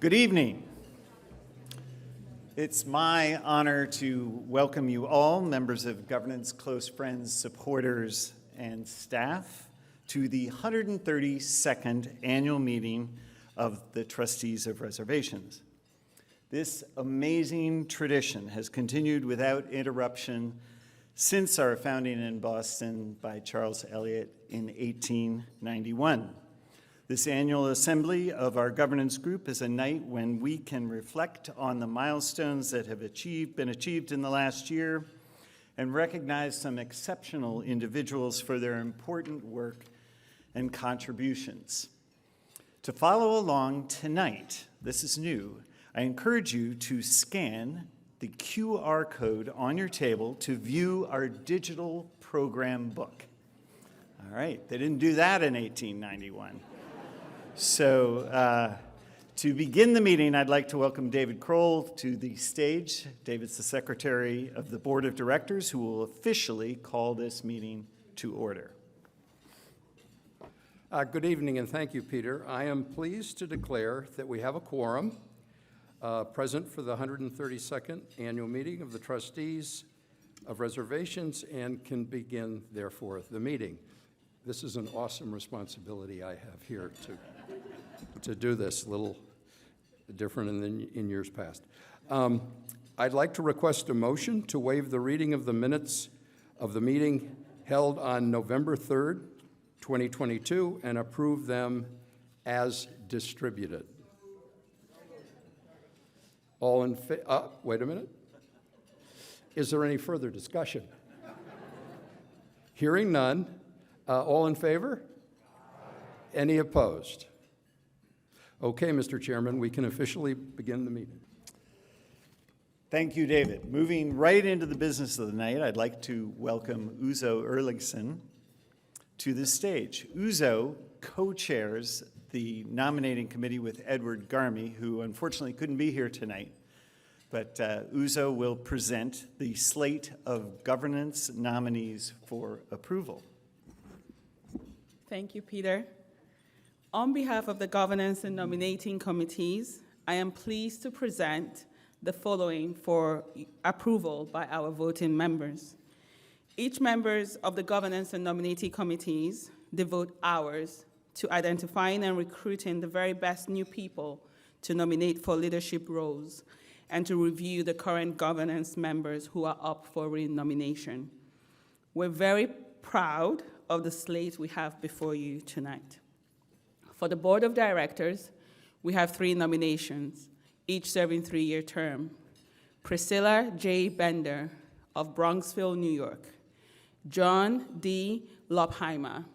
Good evening. It's my honor to welcome you all, members of governance, close friends, supporters, and staff, to the 132nd annual meeting of the Trustees of Reservations. This amazing tradition has continued without interruption since our founding in Boston by Charles Eliot in 1891. This annual assembly of our governance group is a night when we can reflect on the milestones that have been achieved in the last year and recognize some exceptional individuals for their important work and contributions. To follow along tonight, this is new, I encourage you to scan the QR code on your table to view our digital program book. All right, they didn't do that in 1891. So to begin the meeting, I'd like to welcome David Kroll to the stage. David's the Secretary of the Board of Directors who will officially call this meeting to order. Good evening and thank you, Peter. I am pleased to declare that we have a quorum present for the 132nd annual meeting of the Trustees of Reservations and can begin, therefore, the meeting. This is an awesome responsibility I have here to do this, a little different than in years past. I'd like to request a motion to waive the reading of the minutes of the meeting held on November 3rd, 2022, and approve them as distributed. All in favor? Wait a minute. Is there any further discussion? Hearing none. All in favor? Any opposed? Okay, Mr. Chairman, we can officially begin the meeting. Thank you, David. Moving right into the business of the night, I'd like to welcome Uzo Erlichson to the stage. Uzo co-chairs the nominating committee with Edward Garmy, who unfortunately couldn't be here tonight. But Uzo will present the slate of governance nominees for approval. Thank you, Peter. On behalf of the Governance and Nominating Committees, I am pleased to present the following for approval by our voting members. Each members of the Governance and Nominating Committees devote hours to identifying and recruiting the very best new people to nominate for leadership roles and to review the current governance members who are up for re-nomination. We're very proud of the slate we have before you tonight. For the Board of Directors, we have 3 nominations, each serving 3-year term. Priscilla J. Bender of Bronxville, New York. John D. Lopheimer,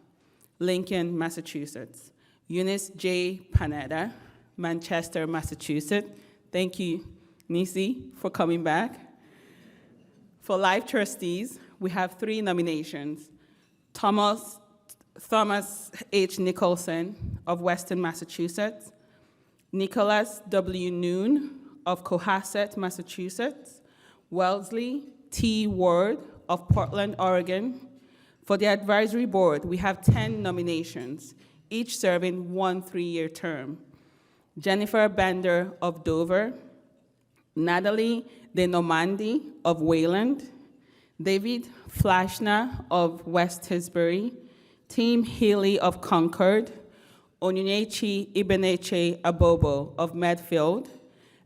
Lincoln, Massachusetts. Eunice J. Panetta, Manchester, Massachusetts. Thank you, Nisi, for coming back. For Life Trustees, we have 3 nominations. Thomas H. Nicholson of Weston, Massachusetts. Nicholas W. Noon of Cohasset, Massachusetts. Wellesley T. Ward of Portland, Oregon. For the advisory board, we have 10 nominations, each serving 1 3-year term. Jennifer Bender of Dover. Natalie De Normandie of Wayland. David Flashner of West Tisbury. Tim Healy of Concord. Onyinyechi Ibeneche Abobo of Medfield.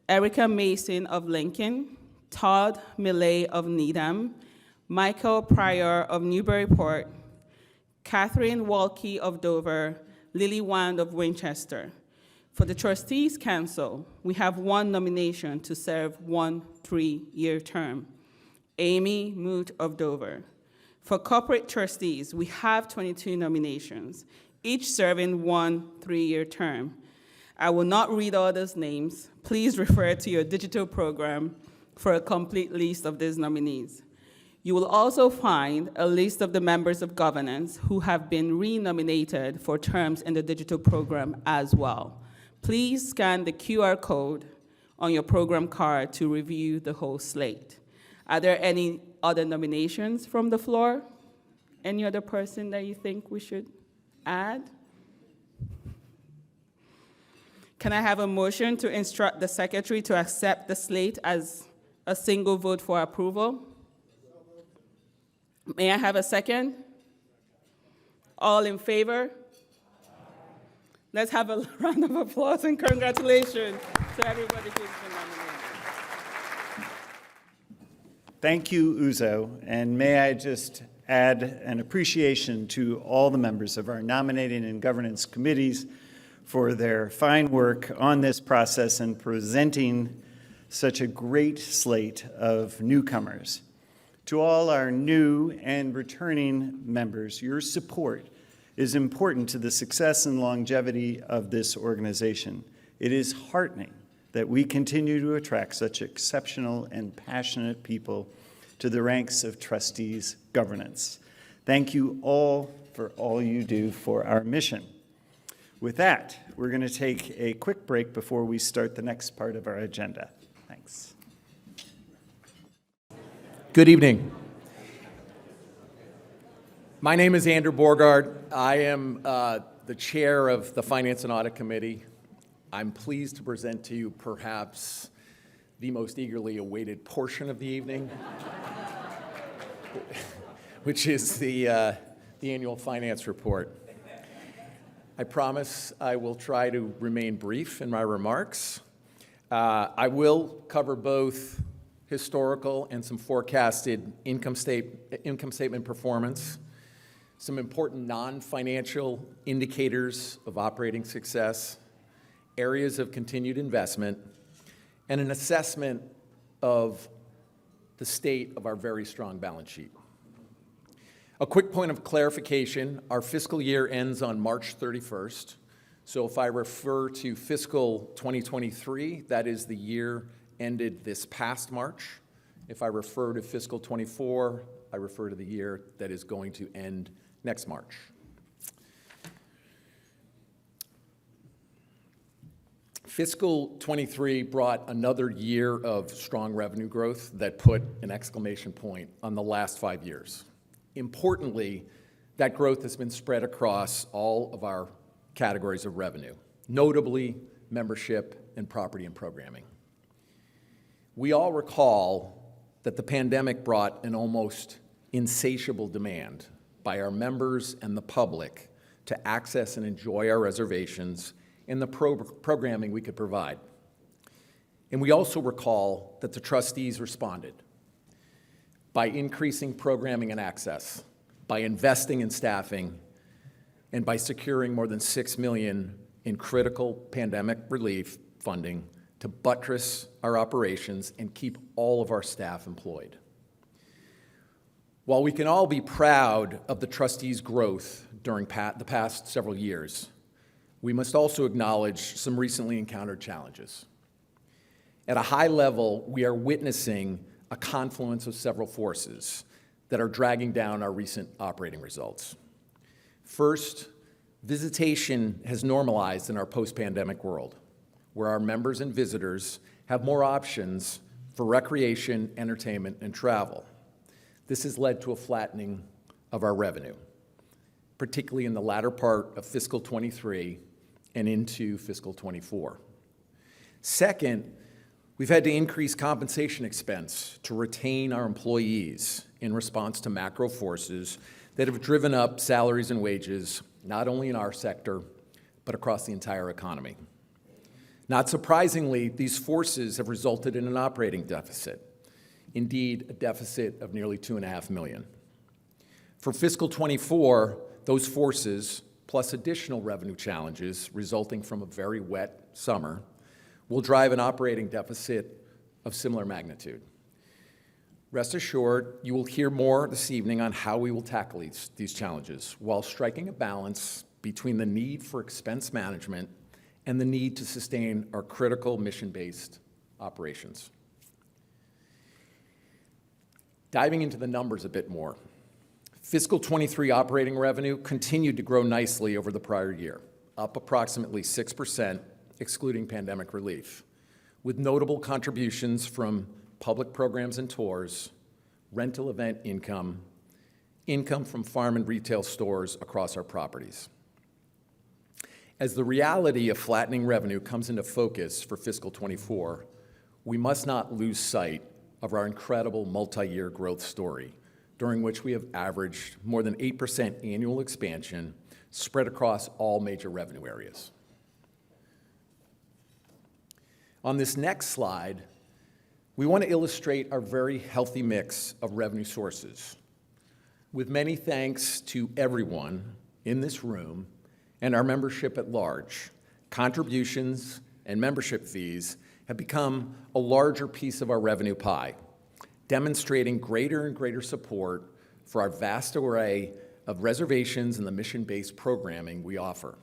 Erica Mason of Lincoln. Todd Millay of Needham. Michael Pryor of Newburyport. Catherine Walke of Dover. Lily Wand of Winchester. For the Trustees Council, we have 1 nomination to serve 1 3-year term. Amy Moot of Dover. For corporate trustees, we have 22 nominations, each serving 1 3-year term. I will not read all those names. Please refer to your digital program for a complete list of these nominees. You will also find a list of the members of governance who have been re-nominated for terms in the digital program as well. Please scan the QR code on your program card to review the whole slate. Are there any other nominations from the floor? Any other person that you think we should add? Can I have a motion to instruct the secretary to accept the slate as a single vote for approval? May I have a second? All in favor? Let's have a round of applause and congratulations to everybody who's been nominated. Thank you, Uzo, and may I just add an appreciation to all the members of our nominating and governance committees for their fine work on this process and presenting such a great slate of newcomers. To all our new and returning members, your support is important to the success and longevity of this organization. It is heartening that we continue to attract such exceptional and passionate people to the ranks of trustees governance. Thank you all for all you do for our mission. With that, we're going to take a quick break before we start the next part of our agenda. Thanks. Good evening. My name is Andrew Borgard. I am the chair of the Finance and Audit Committee. I'm pleased to present to you perhaps the most eagerly awaited portion of the evening, which is the annual finance report. I promise I will try to remain brief in my remarks. I will cover both historical and some forecasted income statement performance, some important non-financial indicators of operating success, areas of continued investment, and an assessment of the state of our very strong balance sheet. A quick point of clarification, our fiscal year ends on March 31st. So if I refer to fiscal 2023, that is the year ended this past March. If I refer to fiscal 24, I refer to the year that is going to end next March. Fiscal 23 brought another year of strong revenue growth that put an exclamation point on the last 5 years. Importantly, that growth has been spread across all of our categories of revenue, notably membership and property and programming. We all recall that the pandemic brought an almost insatiable demand by our members and the public to access and enjoy our reservations and the programming we could provide. And we also recall that the trustees responded by increasing programming and access, by investing in staffing, and by securing more than $6 million in critical pandemic relief funding to buttress our operations and keep all of our staff employed. While we can all be proud of the trustees' growth during the past several years, we must also acknowledge some recently encountered challenges. At a high level, we are witnessing a confluence of several forces that are dragging down our recent operating results. First, visitation has normalized in our post-pandemic world, where our members and visitors have more options for recreation, entertainment, and travel. This has led to a flattening of our revenue, particularly in the latter part of fiscal 23 and into fiscal 24. Second, we've had to increase compensation expense to retain our employees in response to macro forces that have driven up salaries and wages, not only in our sector, but across the entire economy. Not surprisingly, these forces have resulted in an operating deficit, indeed a deficit of nearly $2.5 million. For fiscal 24, those forces, plus additional revenue challenges resulting from a very wet summer, will drive an operating deficit of similar magnitude. Rest assured, you will hear more this evening on how we will tackle these challenges while striking a balance between the need for expense management and the need to sustain our critical mission-based operations. Diving into the numbers a bit more, fiscal 23 operating revenue continued to grow nicely over the prior year, up approximately 6%, excluding pandemic relief, with notable contributions from public programs and tours, rental event income, income from farm and retail stores across our properties. As the reality of flattening revenue comes into focus for fiscal '24, we must not lose sight of our incredible multi-year growth story, during which we have averaged more than 8% annual expansion spread across all major revenue areas. On this next slide, we want to illustrate our very healthy mix of revenue sources. With many thanks to everyone in this room and our membership at large, contributions and membership fees have become a larger piece of our revenue pie, demonstrating greater and greater support for our vast array of reservations and the mission-based programming we offer.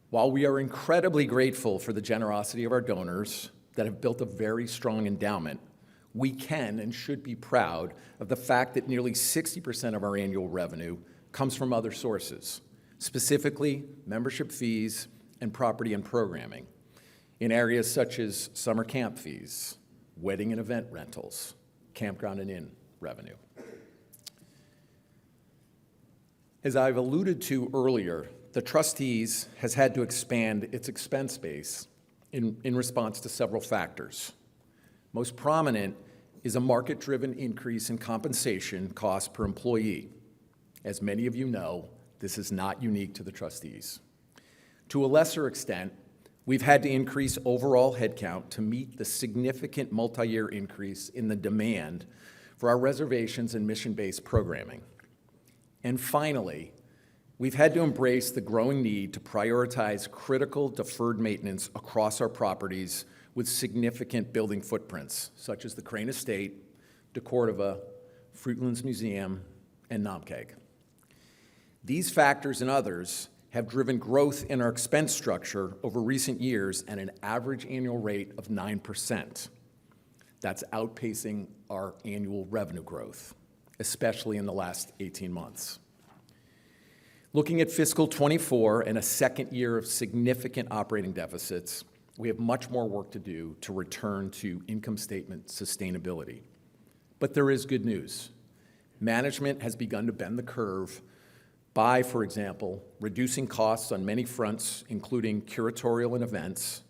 While we are incredibly grateful for the generosity of our donors that have built a very strong endowment, we can and should be proud of the fact that nearly 60% of our annual revenue comes from other sources, specifically membership fees and property and programming, in areas such as summer camp fees, wedding and event rentals, campground and inn revenue. As I've alluded to earlier, the trustees has had to expand its expense base in response to several factors. Most prominent is a market-driven increase in compensation cost per employee. As many of you know, this is not unique to the trustees. To a lesser extent, we've had to increase overall headcount to meet the significant multi-year increase in the demand for our reservations and mission-based programming. And finally, we've had to embrace the growing need to prioritize critical deferred maintenance across our properties with significant building footprints, such as the Crane Estate, De Cordova, Fruitlands Museum, and Namkeg. These factors and others have driven growth in our expense structure over recent years at an average annual rate of 9%. That's outpacing our annual revenue growth, especially in the last 18 months. Looking at fiscal '24 and a second year of significant operating deficits, we have much more work to do to return to income statement sustainability. But there is good news. Management has begun to bend the curve by, for example, reducing costs on many fronts, including curatorial and events,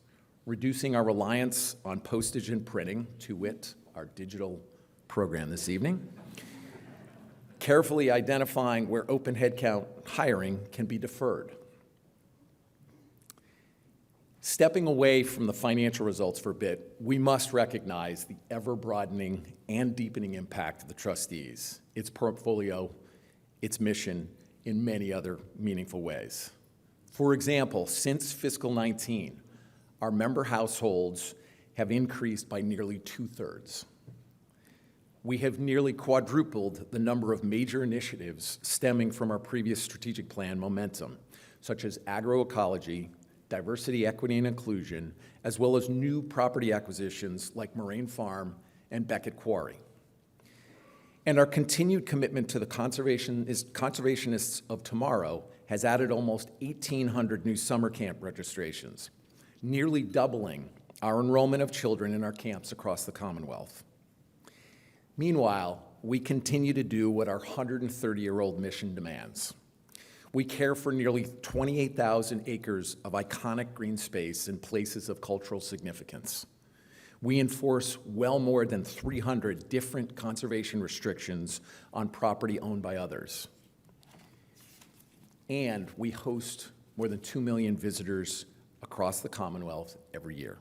reducing our reliance on postage and printing, to wit, our digital program this evening, carefully identifying where open headcount hiring can be deferred. Stepping away from the financial results for a bit, we must recognize the ever-broadening and deepening impact of the trustees, its portfolio, its mission, in many other meaningful ways. For example, since fiscal '19, our member households have increased by nearly 2/3. We have nearly quadrupled the number of major initiatives stemming from our previous strategic plan momentum, such as agroecology, diversity, equity, and inclusion, as well as new property acquisitions like Moraine Farm and Beckett Quarry. And our continued commitment to the conservationists of tomorrow has added almost 1,800 new summer camp registrations, nearly doubling our enrollment of children in our camps across the Commonwealth. Meanwhile, we continue to do what our 130-year-old mission demands. We care for nearly 28,000 acres of iconic green space and places of cultural significance. We enforce well more than 300 different conservation restrictions on property owned by others. And we host more than 2 million visitors across the Commonwealth every year.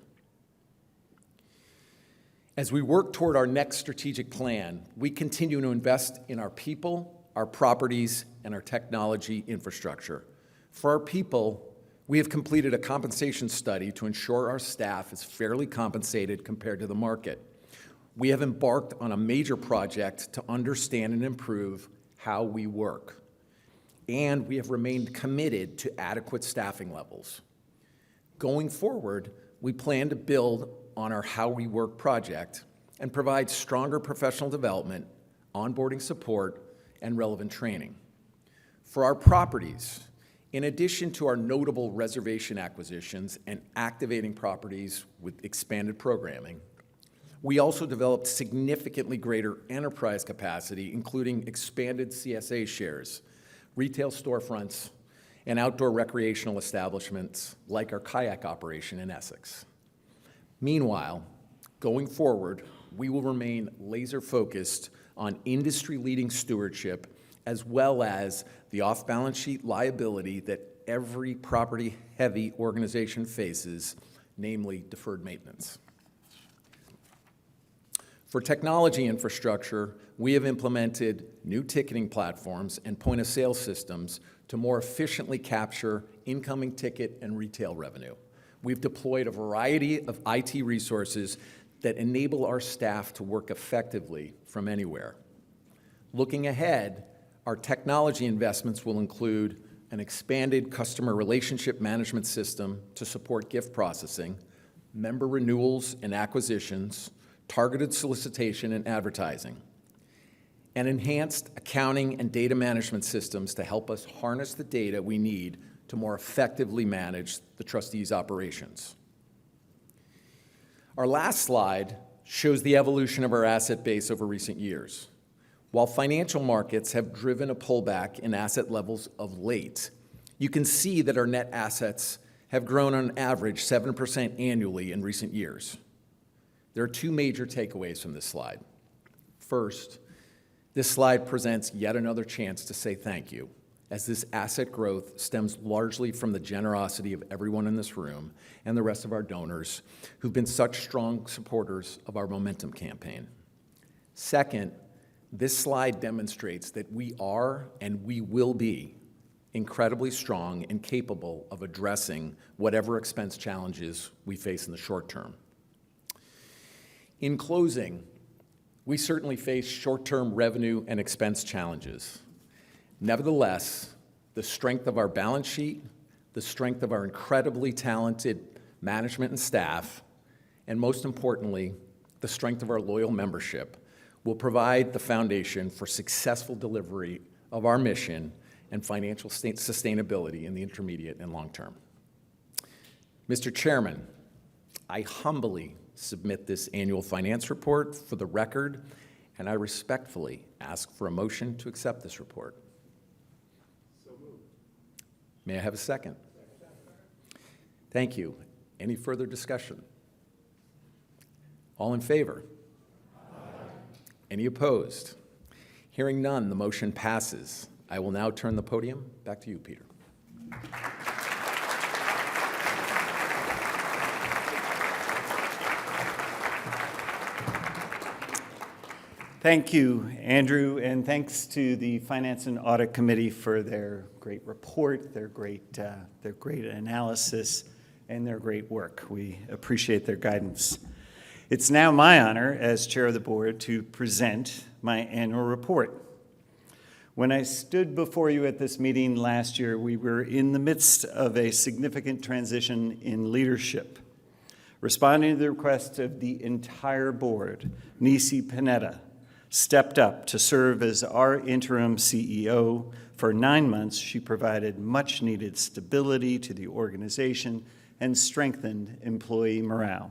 As we work toward our next strategic plan, we continue to invest in our people, our properties, and our technology infrastructure. For our people, we have completed a compensation study to ensure our staff is fairly compensated compared to the market. We have embarked on a major project to understand and improve how we work. And we have remained committed to adequate staffing levels. Going forward, we plan to build on our How We Work project and provide stronger professional development, onboarding support, and relevant training. For our properties, in addition to our notable reservation acquisitions and activating properties with expanded programming, we also developed significantly greater enterprise capacity, including expanded CSA shares, retail storefronts, and outdoor recreational establishments like our kayak operation in Essex. Meanwhile, going forward, we will remain laser-focused on industry-leading stewardship as well as the off-balance sheet liability that every property-heavy organization faces, namely deferred maintenance. For technology infrastructure, we have implemented new ticketing platforms and point-of-sale systems to more efficiently capture incoming ticket and retail revenue. We've deployed a variety of IT resources that enable our staff to work effectively from anywhere. Looking ahead, our technology investments will include an expanded customer relationship management system to support gift processing, member renewals and acquisitions, targeted solicitation and advertising, and enhanced accounting and data management systems to help us harness the data we need to more effectively manage the trustees' operations. Our last slide shows the evolution of our asset base over recent years. While financial markets have driven a pullback in asset levels of late, you can see that our net assets have grown on average 7% annually in recent years. There are two major takeaways from this slide. First, this slide presents yet another chance to say thank you, as this asset growth stems largely from the generosity of everyone in this room and the rest of our donors who've been such strong supporters of our Momentum campaign. Second, this slide demonstrates that we are and we will be incredibly strong and capable of addressing whatever expense challenges we face in the short term. In closing, we certainly face short-term revenue and expense challenges. Nevertheless, the strength of our balance sheet, the strength of our incredibly talented management and staff, and most importantly, the strength of our loyal membership will provide the foundation for successful delivery of our mission and financial sustainability in the intermediate and long term. Mr. Chairman, I humbly submit this annual finance report for the record, and I respectfully ask for a motion to accept this report. So moved. May I have a second? Thank you. Any further discussion? All in favor? Any opposed? Hearing none, the motion passes. I will now turn the podium back to you, Peter. Thank you, Andrew, and thanks to the Finance and Audit Committee for their great report, their great analysis, and their great work. We appreciate their guidance. It's now my honor as chair of the board to present my annual report. When I stood before you at this meeting last year, we were in the midst of a significant transition in leadership. Responding to the request of the entire board, Nisi Panetta stepped up to serve as our interim CEO. For 9 months, she provided much-needed stability to the organization and strengthened employee morale.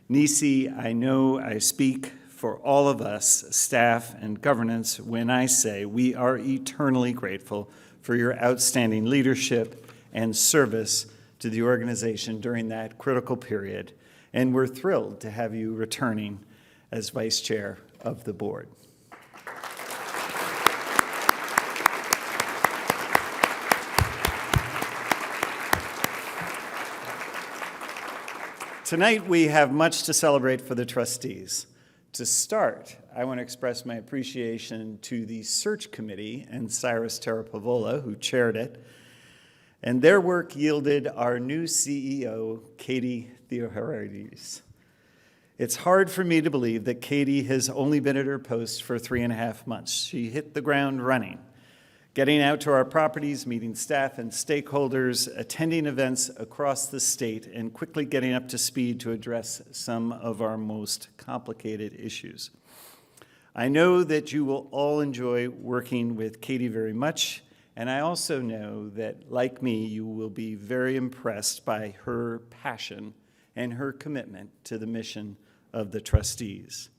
Nisi, I know I speak for all of us, staff and governance, when I say we are eternally grateful for your outstanding leadership and service to the organization during that critical period, and we're thrilled to have you returning as vice chair of the board. Tonight, we have much to celebrate for the trustees. To start, I want to express my appreciation to the search committee and Cyrus Terapavola, who chaired it, and their work yielded our new CEO, Katie Theoharides. It's hard for me to believe that Katie has only been at her post for 3.5 months. She hit the ground running, getting out to our properties, meeting staff and stakeholders, attending events across the state, and quickly getting up to speed to address some of our most complicated issues. I know that you will all enjoy working with Katie very much, and I also know that, like me, you will be very impressed by her passion and her commitment to the mission of the trustees.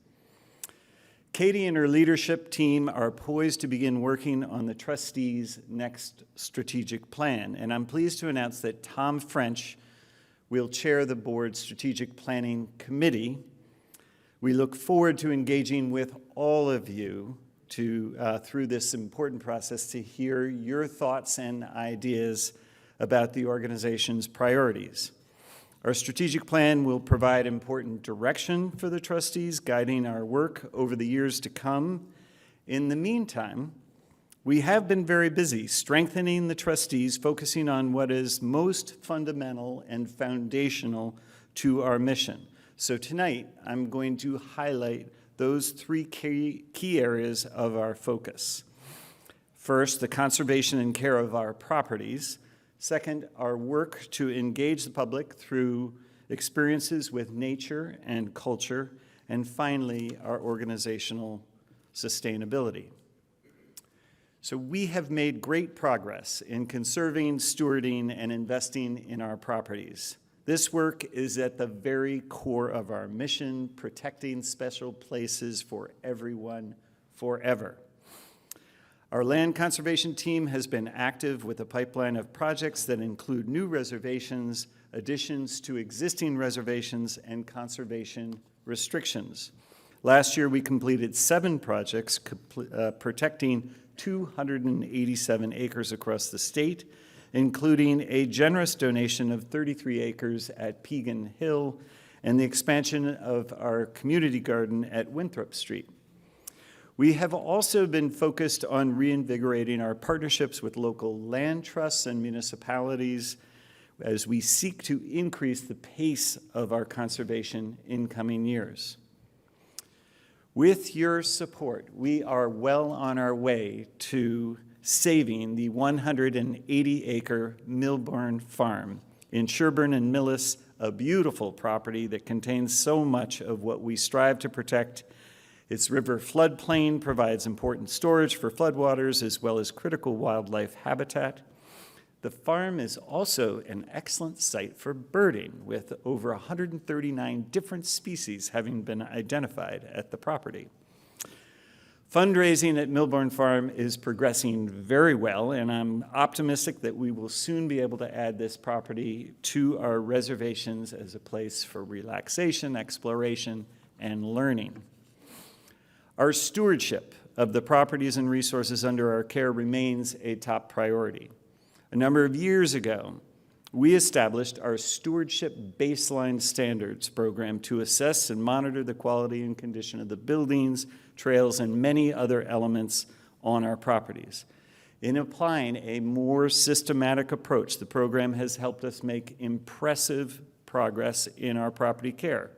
Katie and her leadership team are poised to begin working on the trustees' next strategic plan, and I'm pleased to announce that Tom French will chair the board's strategic planning committee. We look forward to engaging with all of you through this important process to hear your thoughts and ideas about the organization's priorities. Our strategic plan will provide important direction for the trustees, guiding our work over the years to come. In the meantime, we have been very busy strengthening the trustees, focusing on what is most fundamental and foundational to our mission. So tonight, I'm going to highlight those three key areas of our focus. First, the conservation and care of our properties. Second, our work to engage the public through experiences with nature and culture. And finally, our organizational sustainability. So we have made great progress in conserving, stewarding, and investing in our properties. This work is at the very core of our mission, protecting special places for everyone forever. Our land conservation team has been active with a pipeline of projects that include new reservations, additions to existing reservations, and conservation restrictions. Last year, we completed 7 projects protecting 287 acres across the state, including a generous donation of 33 acres at Pegan Hill and the expansion of our community garden at Winthrop Street. We have also been focused on reinvigorating our partnerships with local land trusts and municipalities as we seek to increase the pace of our conservation in coming years. With your support, we are well on our way to saving the 180-acre Milburn Farm in Sherburne and Millis, a beautiful property that contains so much of what we strive to protect. Its river floodplain provides important storage for floodwaters as well as critical wildlife habitat. The farm is also an excellent site for birding, with over 139 different species having been identified at the property. Fundraising at Milburn Farm is progressing very well, and I'm optimistic that we will soon be able to add this property to our reservations as a place for relaxation, exploration, and learning. Our stewardship of the properties and resources under our care remains a top priority. A number of years ago, we established our Stewardship Baseline Standards program to assess and monitor the quality and condition of the buildings, trails, and many other elements on our properties. In applying a more systematic approach, the program has helped us make impressive progress in our property care.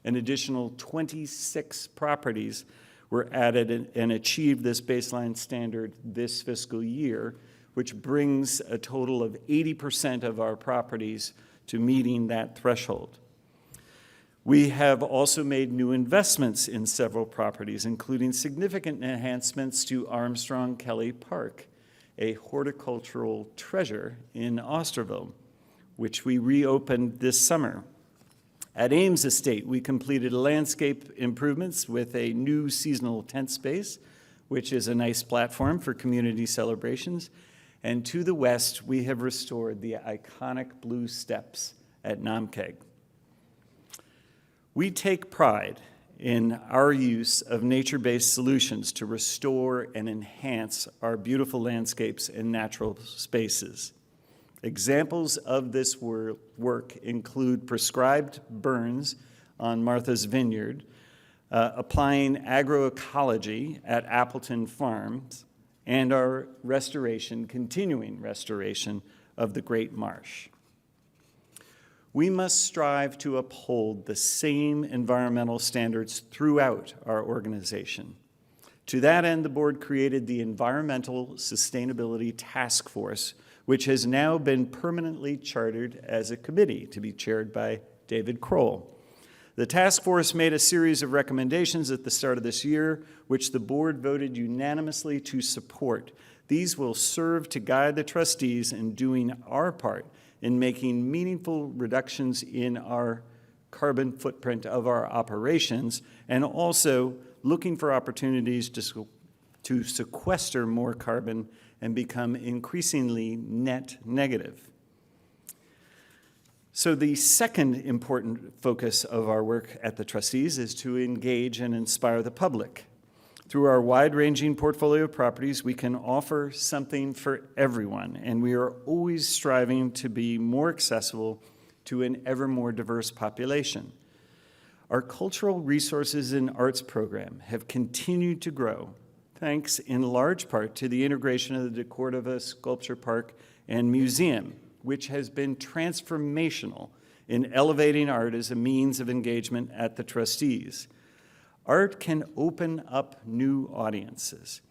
An additional 26 properties were added and achieved this baseline standard this fiscal year, which brings a total of 80% of our properties to meeting that threshold. We have also made new investments in several properties, including significant enhancements to Armstrong Kelly Park, a horticultural treasure in Osterville, which we reopened this summer. At Ames Estate, we completed landscape improvements with a new seasonal tent space, which is a nice platform for community celebrations. And to the west, we have restored the iconic blue steps at Namkeg. We take pride in our use of nature-based solutions to restore and enhance our beautiful landscapes and natural spaces. Examples of this work include prescribed burns on Martha's Vineyard, applying agroecology at Appleton Farms, and our continuing restoration of the Great Marsh. We must strive to uphold the same environmental standards throughout our organization. To that end, the board created the Environmental Sustainability Task Force, which has now been permanently chartered as a committee to be chaired by David Kroll. The task force made a series of recommendations at the start of this year, which the board voted unanimously to support. These will serve to guide the trustees in doing our part in making meaningful reductions in our carbon footprint of our operations, and also looking for opportunities to sequester more carbon and become increasingly net negative. So the second important focus of our work at the trustees is to engage and inspire the public. Through our wide-ranging portfolio of properties, we can offer something for everyone, and we are always striving to be more accessible to an ever more diverse population. Our cultural resources and arts program have continued to grow, thanks in large part to the integration of the DeCordova Sculpture Park and Museum, which has been transformational in elevating art as a means of engagement at the trustees. Art can open up new audiences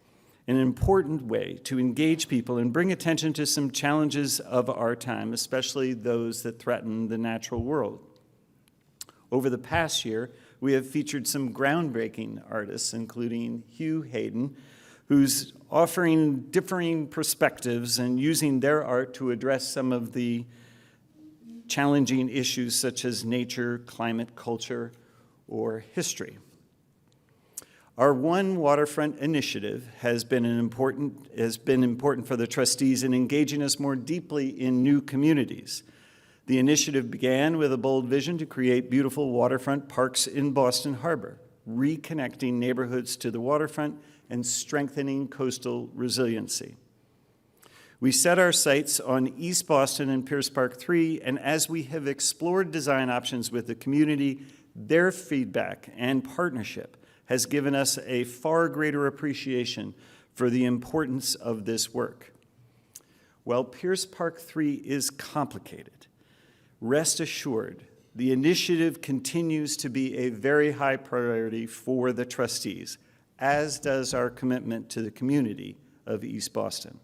in an important way to engage people and bring attention to some challenges of our time, especially those that threaten the natural world. Over the past year, we have featured some groundbreaking artists, including Hugh Hayden, who's offering differing perspectives and using their art to address some of the challenging issues such as nature, climate, culture, or history. Our One Waterfront initiative has been important for the trustees in engaging us more deeply in new communities. The initiative began with a bold vision to create beautiful waterfront parks in Boston Harbor, reconnecting neighborhoods to the waterfront and strengthening coastal resiliency. We set our sights on East Boston and Pierce Park 3, and as we have explored design options with the community, their feedback and partnership has given us a far greater appreciation for the importance of this work. While Pierce Park 3 is complicated, rest assured, the initiative continues to be a very high priority for the trustees, as does our commitment to the community of East Boston.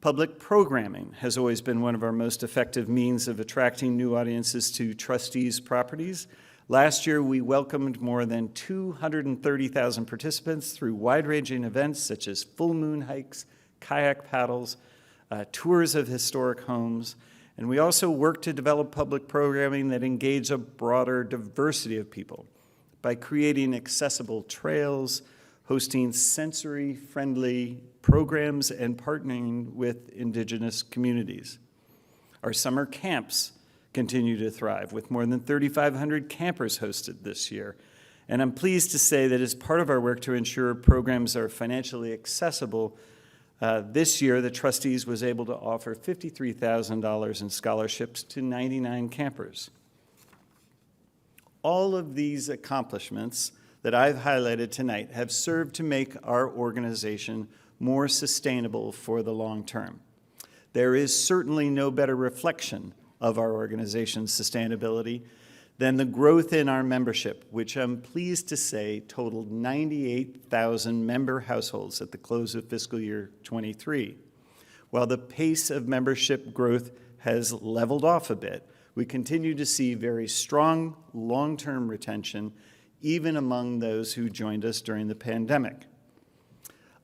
Public programming has always been one of our most effective means of attracting new audiences to trustees' properties. Last year, we welcomed more than 230,000 participants through wide-ranging events such as full moon hikes, kayak paddles, tours of historic homes, and we also worked to develop public programming that engaged a broader diversity of people by creating accessible trails, hosting sensory-friendly programs, and partnering with Indigenous communities. Our summer camps continue to thrive, with more than 3,500 campers hosted this year. And I'm pleased to say that as part of our work to ensure programs are financially accessible, this year the trustees was able to offer $53,000 in scholarships to 99 campers. All of these accomplishments that I've highlighted tonight have served to make our organization more sustainable for the long term. There is certainly no better reflection of our organization's sustainability than the growth in our membership, which I'm pleased to say totaled 98,000 member households at the close of fiscal year '23. While the pace of membership growth has leveled off a bit, we continue to see very strong long-term retention, even among those who joined us during the pandemic.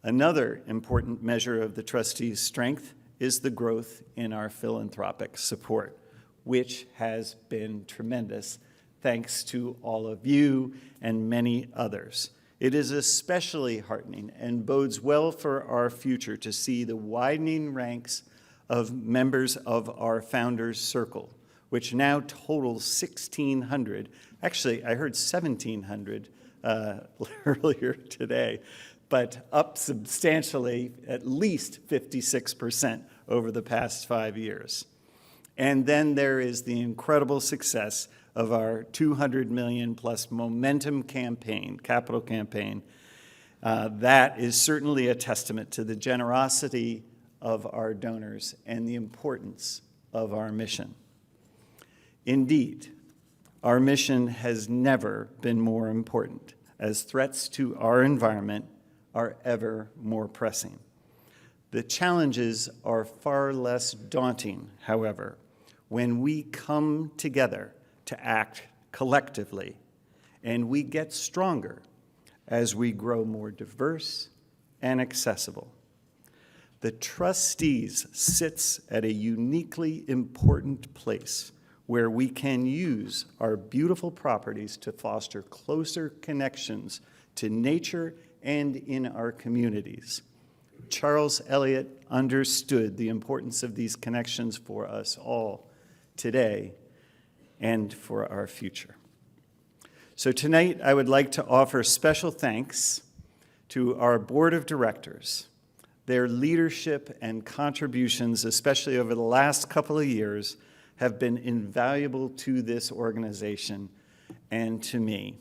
Another important measure of the trustees' strength is the growth in our philanthropic support, which has been tremendous, thanks to all of you and many others. It is especially heartening and bodes well for our future to see the widening ranks of members of our Founders Circle, which now totals 1,600. Actually, I heard 1,700 earlier today, but up substantially, at least 56% over the past 5 years. And then there is the incredible success of our $200 million plus momentum campaign, capital campaign. That is certainly a testament to the generosity of our donors and the importance of our mission. Indeed, our mission has never been more important, as threats to our environment are ever more pressing. The challenges are far less daunting, however, when we come together to act collectively, and we get stronger as we grow more diverse and accessible. The trustees sits at a uniquely important place where we can use our beautiful properties to foster closer connections to nature and in our communities. Charles Eliot understood the importance of these connections for us all today and for our future. So tonight, I would like to offer special thanks to our board of directors. Their leadership and contributions, especially over the last couple of years, have been invaluable to this organization and to me.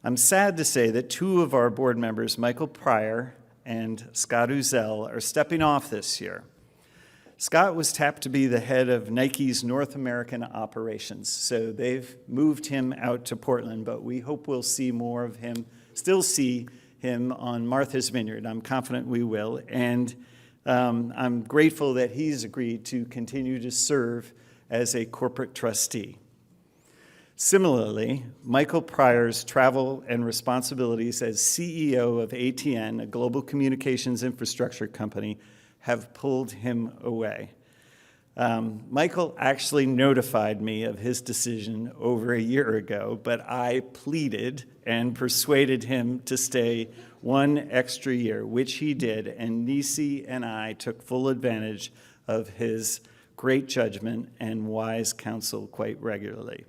I'm sad to say that two of our board members, Michael Pryor and Scott Uzel, are stepping off this year. Scott was tapped to be the head of Nike's North American operations, so they've moved him out to Portland, but we hope we'll see more of him, still see him on Martha's Vineyard. I'm confident we will, and I'm grateful that he's agreed to continue to serve as a corporate trustee. Similarly, Michael Pryor's travel and responsibilities as CEO of ATN, a global communications infrastructure company, have pulled him away. Michael actually notified me of his decision over a year ago, but I pleaded and persuaded him to stay one extra year, which he did, and Nisi and I took full advantage of his great judgment and wise counsel quite regularly.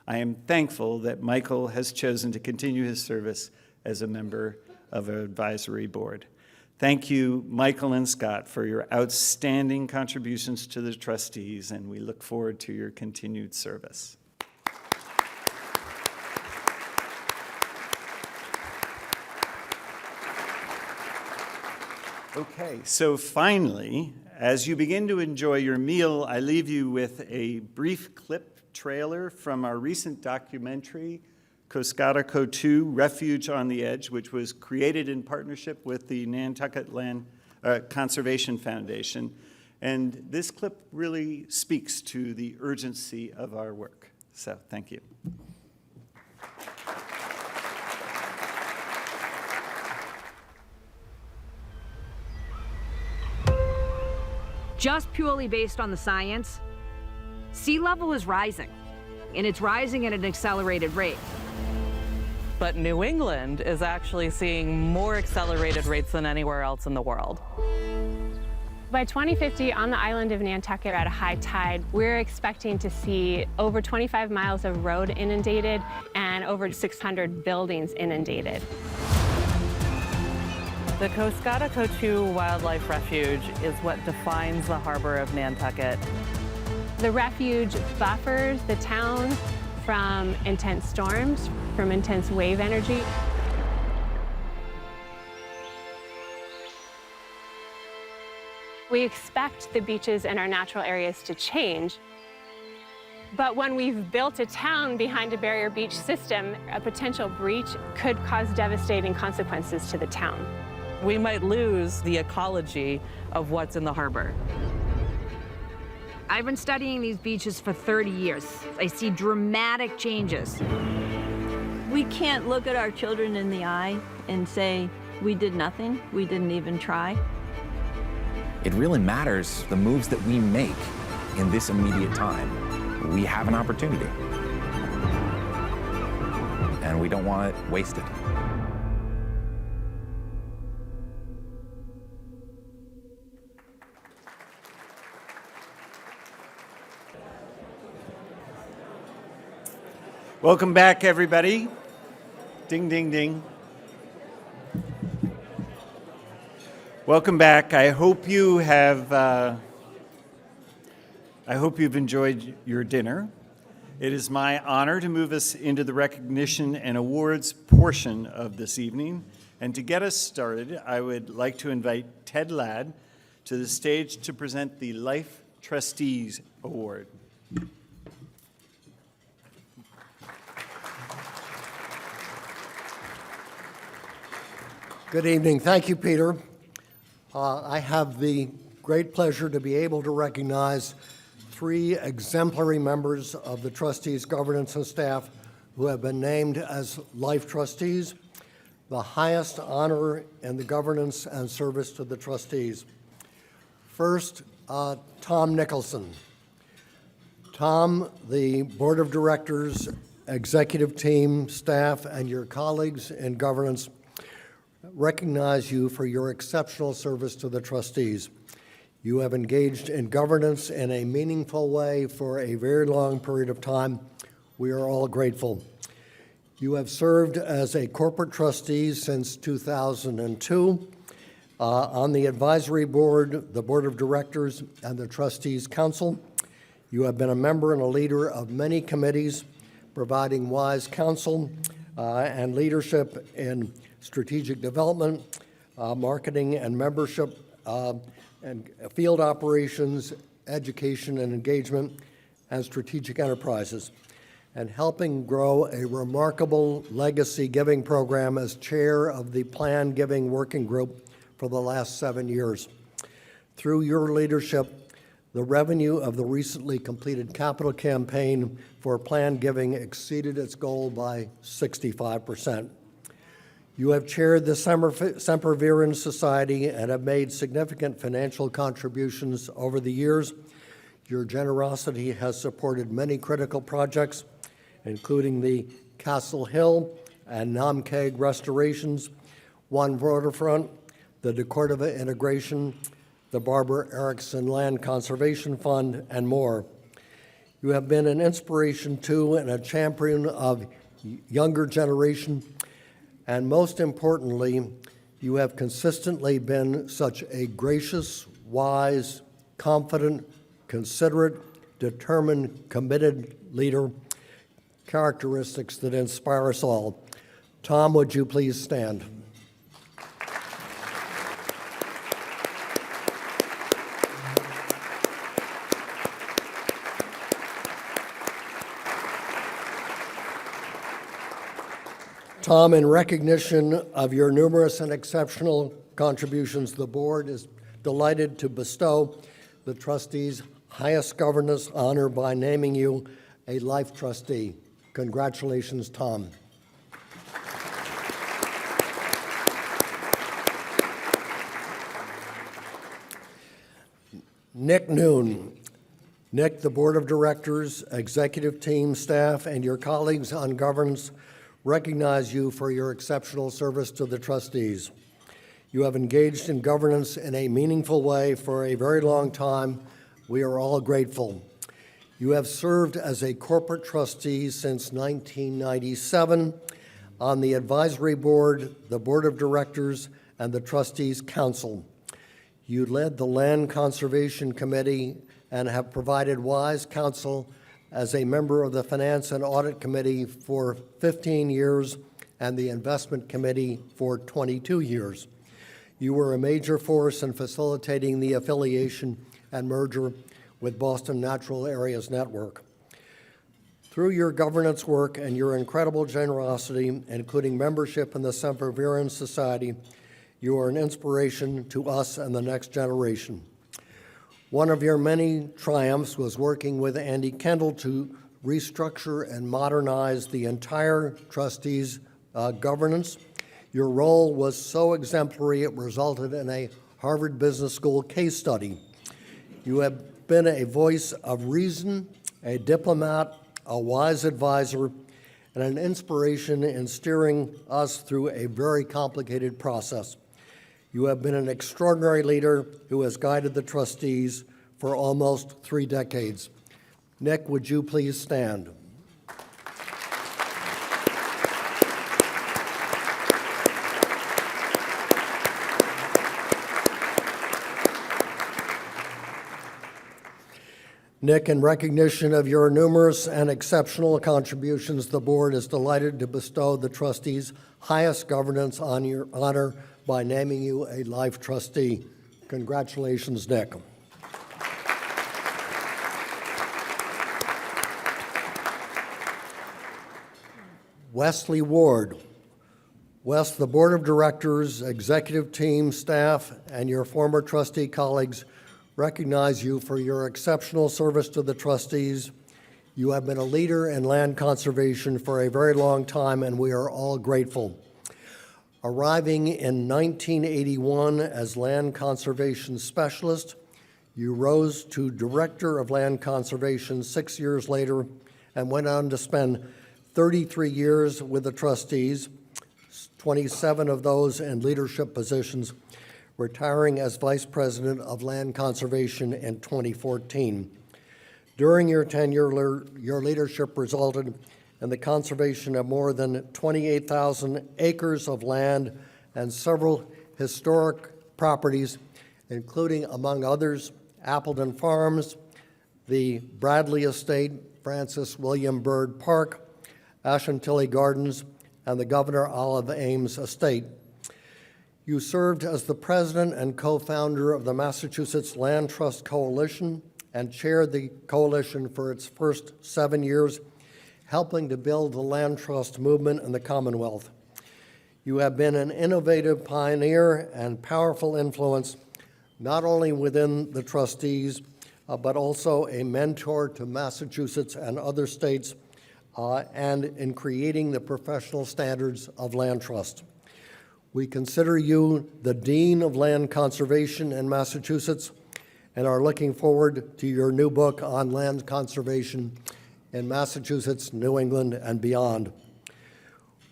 I am thankful that Michael has chosen to continue his service as a member of our advisory board. Thank you, Michael and Scott, for your outstanding contributions to the trustees, and we look forward to your continued service. Okay, so finally, as you begin to enjoy your meal, I leave you with a brief clip trailer from our recent documentary, Coscataco 2, Refuge on the Edge, which was created in partnership with the Nantucket Land Conservation Foundation. And this clip really speaks to the urgency of our work. So thank you. Just purely based on the science, sea level is rising, and it's rising at an accelerated rate. But New England is actually seeing more accelerated rates than anywhere else in the world. By 2050, on the island of Nantucket at a high tide, we're expecting to see over 25 miles of road inundated and over 600 buildings inundated. The Coscataco 2 Wildlife Refuge is what defines the harbor of Nantucket. The refuge buffers the town from intense storms, from intense wave energy. We expect the beaches and our natural areas to change. But when we've built a town behind a barrier beach system, a potential breach could cause devastating consequences to the town. We might lose the ecology of what's in the harbor. I've been studying these beaches for 30 years. I see dramatic changes. We can't look at our children in the eye and say, we did nothing, we didn't even try. It really matters the moves that we make in this immediate time. We have an opportunity, and we don't want it wasted. Welcome back, everybody. Ding, ding, ding. Welcome back. I hope you have. I hope you've enjoyed your dinner. It is my honor to move us into the recognition and awards portion of this evening. And to get us started, I would like to invite Ted Ladd to the stage to present the Life Trustees Award. Good evening. Thank you, Peter. I have the great pleasure to be able to recognize 3 exemplary members of the trustees' governance and staff who have been named as Life Trustees, the highest honor in the governance and service to the trustees. First, Tom Nicholson. Tom, the Board of Directors, executive team, staff, and your colleagues in governance recognize you for your exceptional service to the trustees. You have engaged in governance in a meaningful way for a very long period of time. We are all grateful. You have served as a corporate trustee since 2002 on the advisory board, the board of directors, and the trustees council. You have been a member and a leader of many committees, providing wise counsel and leadership in strategic development, marketing and membership, and field operations, education and engagement, and strategic enterprises, and helping grow a remarkable legacy giving program as chair of the Planned Giving Working Group for the last 7 years. Through your leadership, the revenue of the recently completed capital campaign for planned giving exceeded its goal by 65%. You have chaired the Sempervirens Society and have made significant financial contributions over the years. Your generosity has supported many critical projects, including the Castle Hill and Namkeg restorations, One Waterfront, the DeCordova integration, the Barbara Erickson Land Conservation Fund, and more. You have been an inspiration to and a champion of younger generation, and most importantly, you have consistently been such a gracious, wise, confident, considerate, determined, committed leader, characteristics that inspire us all. Tom, would you please stand? Tom, in recognition of your numerous and exceptional contributions, the board is delighted to bestow the trustees' highest governance honor by naming you a life trustee. Congratulations, Tom. Nick Noon. Nick, the board of directors, executive team, staff, and your colleagues on governance recognize you for your exceptional service to the trustees. You have engaged in governance in a meaningful way for a very long time. We are all grateful. You have served as a corporate trustee since 1997 on the advisory board, the board of directors, and the trustees council. You led the Land Conservation Committee and have provided wise counsel as a member of the Finance and Audit Committee for 15 years and the Investment Committee for 22 years. You were a major force in facilitating the affiliation and merger with Boston Natural Areas Network. Through your governance work and your incredible generosity, including membership in the Sempervirens Society, you are an inspiration to us and the next generation. One of your many triumphs was working with Andy Kendall to restructure and modernize the entire trustees' governance. Your role was so exemplary it resulted in a Harvard Business School case study. You have been a voice of reason, a diplomat, a wise advisor, and an inspiration in steering us through a very complicated process. You have been an extraordinary leader who has guided the trustees for almost 3 decades. Nick, would you please stand? Nick, in recognition of your numerous and exceptional contributions, the board is delighted to bestow the trustees' highest governance honor by naming you a life trustee. Congratulations, Nick. Wesley Ward. Wes, the board of directors, executive team, staff, and your former trustee colleagues recognize you for your exceptional service to the trustees. You have been a leader in land conservation for a very long time, and we are all grateful. Arriving in 1981 as land conservation specialist, You rose to Director of Land Conservation 6 years later and went on to spend 33 years with the trustees, 27 of those in leadership positions, retiring as Vice President of Land Conservation in 2014. During your tenure, your leadership resulted in the conservation of more than 28,000 acres of land and several historic properties, including, among others, Appleton Farms, the Bradley Estate, Francis William Byrd Park, Ashantilly Gardens, and the Governor Olive Ames Estate. You served as the president and co-founder of the Massachusetts Land Trust Coalition and chaired the coalition for its first 7 years, helping to build the land trust movement in the Commonwealth. You have been an innovative pioneer and powerful influence, not only within the trustees, but also a mentor to Massachusetts and other states, and in creating the professional standards of land trust. We consider you the Dean of Land Conservation in Massachusetts and are looking forward to your new book on land conservation in Massachusetts, New England, and beyond.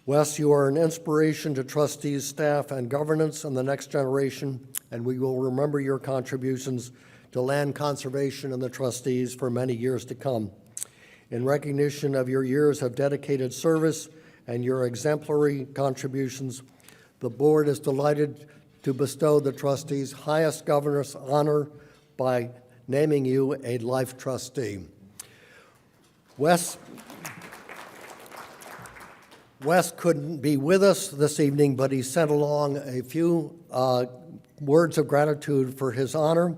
Wes, you are an inspiration to trustees, staff, and governance in the next generation, and we will remember your contributions to land conservation and the trustees for many years to come. In recognition of your years of dedicated service and your exemplary contributions, the board is delighted to bestow the trustees' highest governance honor by naming you a life trustee. Wes couldn't be with us this evening, but he sent along a few words of gratitude for his honor.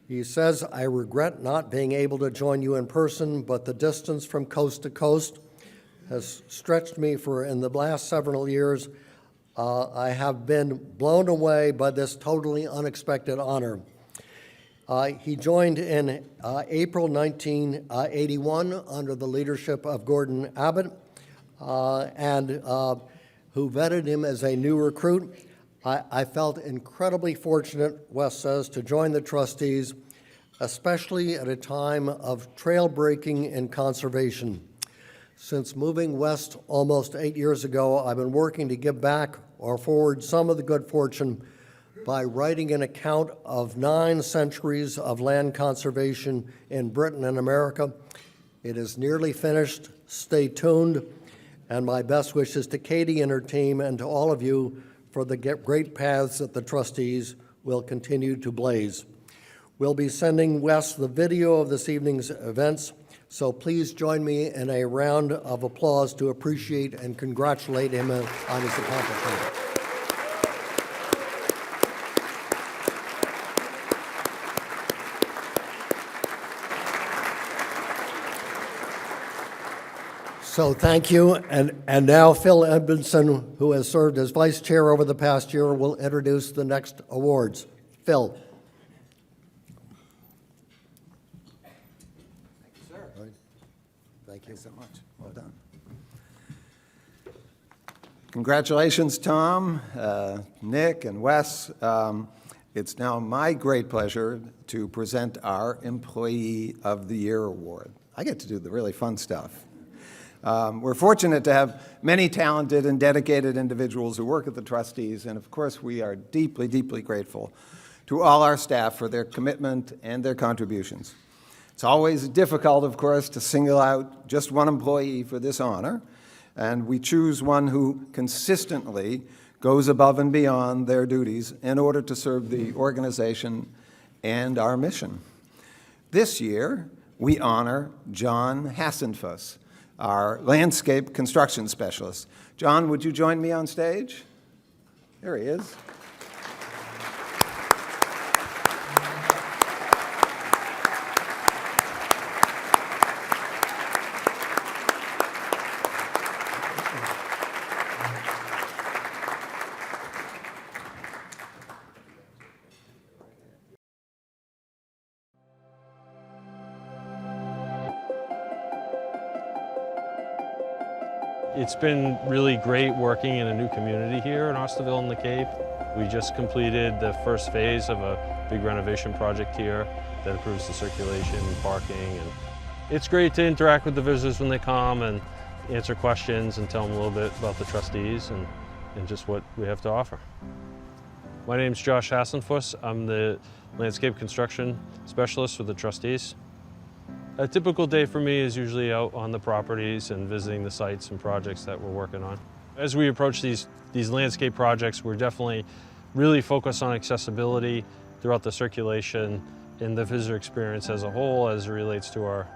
He says, "I regret not being able to join you in person, but the distance from coast to coast has stretched me in the last several years. I have been blown away by this totally unexpected honor." He joined in April 1981 under the leadership of Gordon Abbott, and who vetted him as a new recruit. I felt incredibly fortunate, Wes says, to join the trustees, especially at a time of trailbreaking in conservation. Since moving west almost 8 years ago, I've been working to give back or forward some of the good fortune by writing an account of 9 centuries of land conservation in Britain and America. It is nearly finished. Stay tuned. And my best wishes to Katie and her team and to all of you for the great paths that the trustees will continue to blaze. We'll be sending Wes the video of this evening's events, so please join me in a round of applause to appreciate and congratulate him on his accomplishment. So thank you, and now Phil Edmondson, who has served as vice chair over the past year, will introduce the next awards. Phil. Thank you, sir. Thank you. Thanks so much. Well done. Congratulations, Tom, Nick, and Wes. It's now my great pleasure to present our Employee of the Year Award. I get to do the really fun stuff. We're fortunate to have many talented and dedicated individuals who work at the trustees, and of course we are deeply, deeply grateful to all our staff for their commitment and their contributions. It's always difficult, of course, to single out just one employee for this honor, and we choose one who consistently goes above and beyond their duties in order to serve the organization and our mission. This year, we honor John Hassenfuss, our landscape construction specialist. John, would you join me on stage? There he is. It's been really great working in a new community here in Osterville and the Cape. We just completed the first phase of a big renovation project here that improves the circulation and parking. And it's great to interact with the visitors when they come and answer questions and tell them a little bit about the trustees and just what we have to offer. My name's Josh Hassenfuss. I'm the landscape construction specialist for the trustees. A typical day for me is usually out on the properties and visiting the sites and projects that we're working on. As we approach these landscape projects, we're definitely really focused on accessibility throughout the circulation and the visitor experience as a whole as it relates to our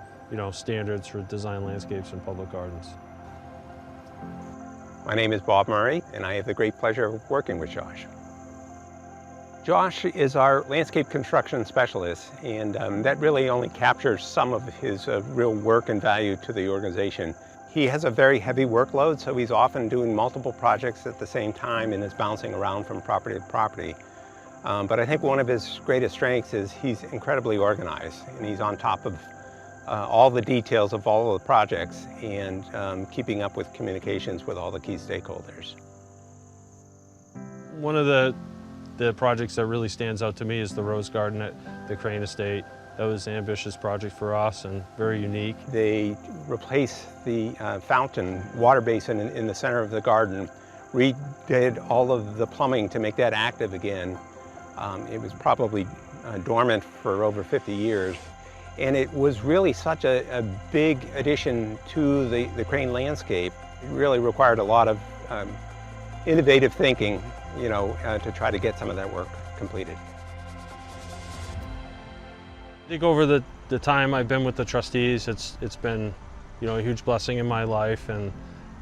standards for design landscapes and public gardens. My name is Bob Murray, and I have the great pleasure of working with Josh. Josh is our landscape construction specialist, and that really only captures some of his real work and value to the organization. He has a very heavy workload, so he's often doing multiple projects at the same time and is bouncing around from property to property. But I think one of his greatest strengths is he's incredibly organized, and he's on top of all the details of all of the projects and keeping up with communications with all the key stakeholders. One of the projects that really stands out to me is the Rose Garden at the Crane Estate. That was an ambitious project for us and very unique. They replaced the fountain water basin in the center of the garden, redid all of the plumbing to make that active again. It was probably dormant for over 50 years. And it was really such a big addition to the Crane landscape. It really required a lot of innovative thinking, to try to get some of that work completed. I think over the time I've been with the trustees, it's been a huge blessing in my life, and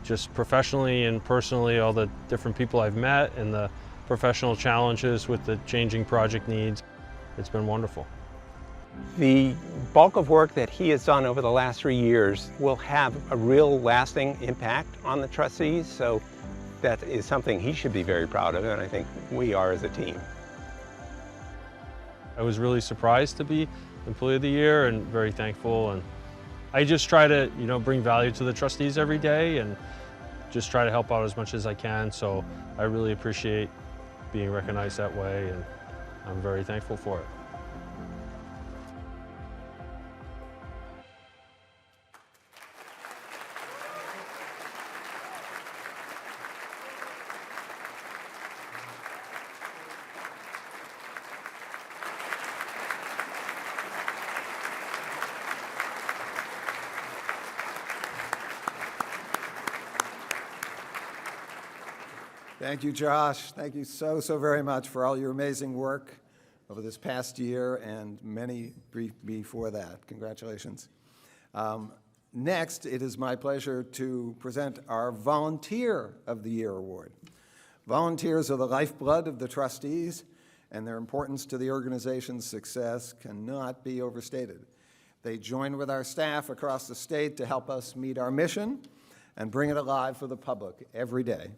just professionally and personally, all the different people I've met and the professional challenges with the changing project needs. It's been wonderful. The bulk of work that he has done over the last 3 years will have a real lasting impact on the trustees, so that is something he should be very proud of, and I think we are as a team. I was really surprised to be Employee of the Year and very thankful, and I just try to bring value to the trustees every day and just try to help out as much as I can, so I really appreciate being recognized that way, and I'm very thankful for it. Thank you, Josh. Thank you so very much for all your amazing work over this past year and many before that. Congratulations. Next, it is my pleasure to present our Volunteer of the Year Award. Volunteers are the lifeblood of the trustees, and their importance to the organization's success cannot be overstated. They join with our staff across the state to help us meet our mission and bring it alive for the public every day.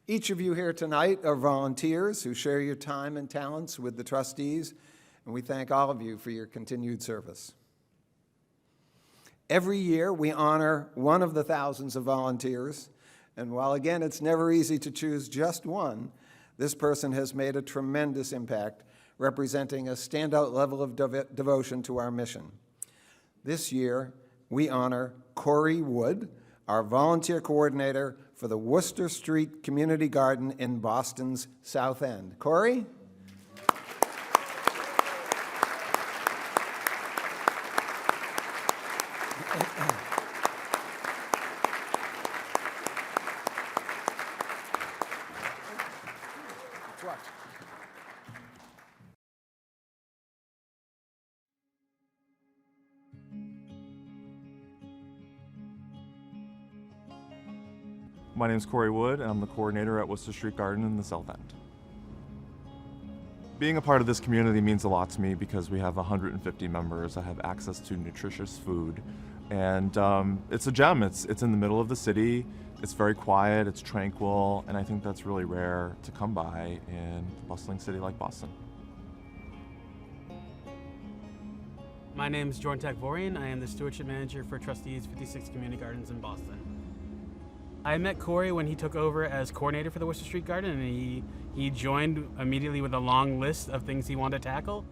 Each of you here tonight are volunteers who share your time and talents with the trustees, and we thank all of you for your continued service. Every year, we honor one of the thousands of volunteers, and while again, it's never easy to choose just one, this person has made a tremendous impact, representing a standout level of devotion to our mission. This year, we honor Corey Wood, our volunteer coordinator for the Worcester Street Community Garden in Boston's South End. Corey? My name is Corey Wood, and I'm the coordinator at Worcester Street Garden in the South End. Being a part of this community means a lot to me because we have 150 members that have access to nutritious food. And it's a gem. It's in the middle of the city. It's very quiet, it's tranquil, and I think that's really rare to come by in a bustling city like Boston. My name is Jordan Takvorian. I am the Stewardship Manager for Trustees 56 Community Gardens in Boston. I met Corey when he took over as coordinator for the Worcester Street Garden, and he joined immediately with a long list of things he wanted to tackle.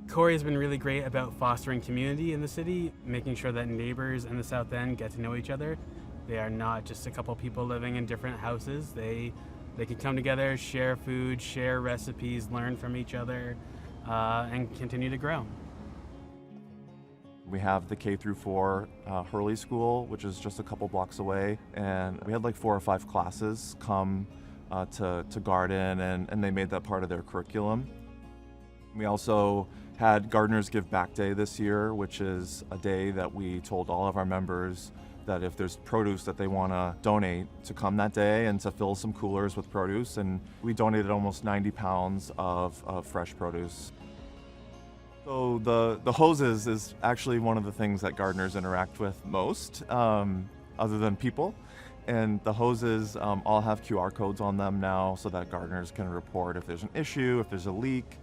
Corey has been really great about fostering community in the city, making sure that neighbors in the South End get to know each other. They are not just a couple people living in different houses. They can come together, share food, share recipes, learn from each other, and continue to grow. We have the K through 4 Hurley School, which is just a couple blocks away, and we had like 4 or 5 classes come to garden, and they made that part of their curriculum. We also had Gardeners Give Back Day this year, which is a day that we told all of our members that if there's produce that they want to donate, to come that day and to fill some coolers with produce. And we donated almost 90 pounds of fresh produce. So the hoses is actually one of the things that gardeners interact with most, other than people. And the hoses all have QR codes on them now so that gardeners can report if there's an issue, if there's a leak.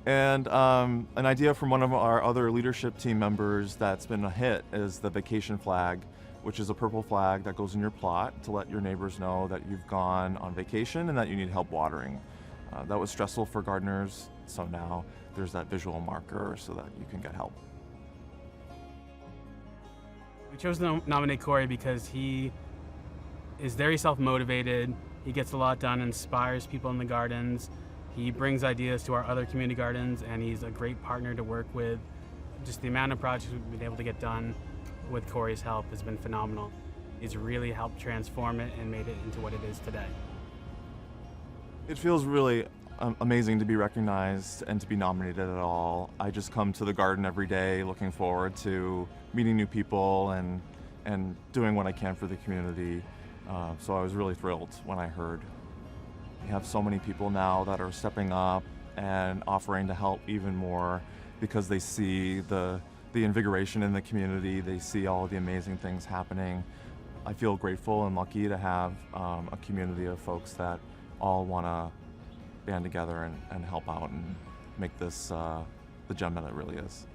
And an idea from one of our other leadership team members that's been a hit is the vacation flag, which is a purple flag that goes in your plot to let your neighbors know that you've gone on vacation and that you need help watering. That was stressful for gardeners, so now there's that visual marker so that you can get help. We chose to nominate Corey because he is very self-motivated. He gets a lot done, inspires people in the gardens. He brings ideas to our other community gardens, and he's a great partner to work with. Just the amount of projects we've been able to get done with Corey's help has been phenomenal. He's really helped transform it and made it into what it is today. It feels really amazing to be recognized and to be nominated at all. I just come to the garden every day looking forward to meeting new people and doing what I can for the community. So I was really thrilled when I heard. We have so many people now that are stepping up and offering to help even more because they see the invigoration in the community. They see all of the amazing things happening. I feel grateful and lucky to have a community of folks that all want to band together and help out and make this the gem that it really is.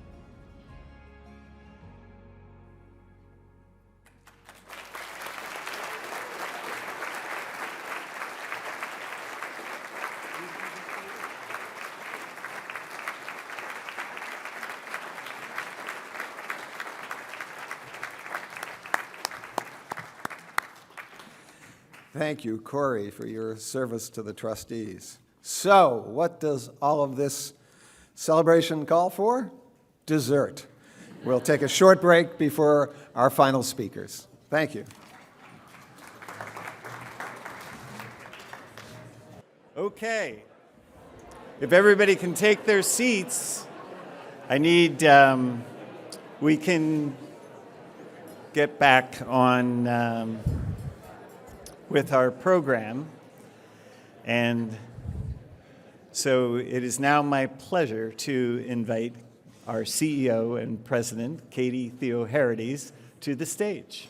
Thank you, Corey, for your service to the trustees. So, what does all of this celebration call for? Dessert. We'll take a short break before our final speakers. Thank you. Okay. If everybody can take their seats, I need, we can get back on with our program. And so it is now my pleasure to invite our CEO and President, Katie Theoharides, to the stage.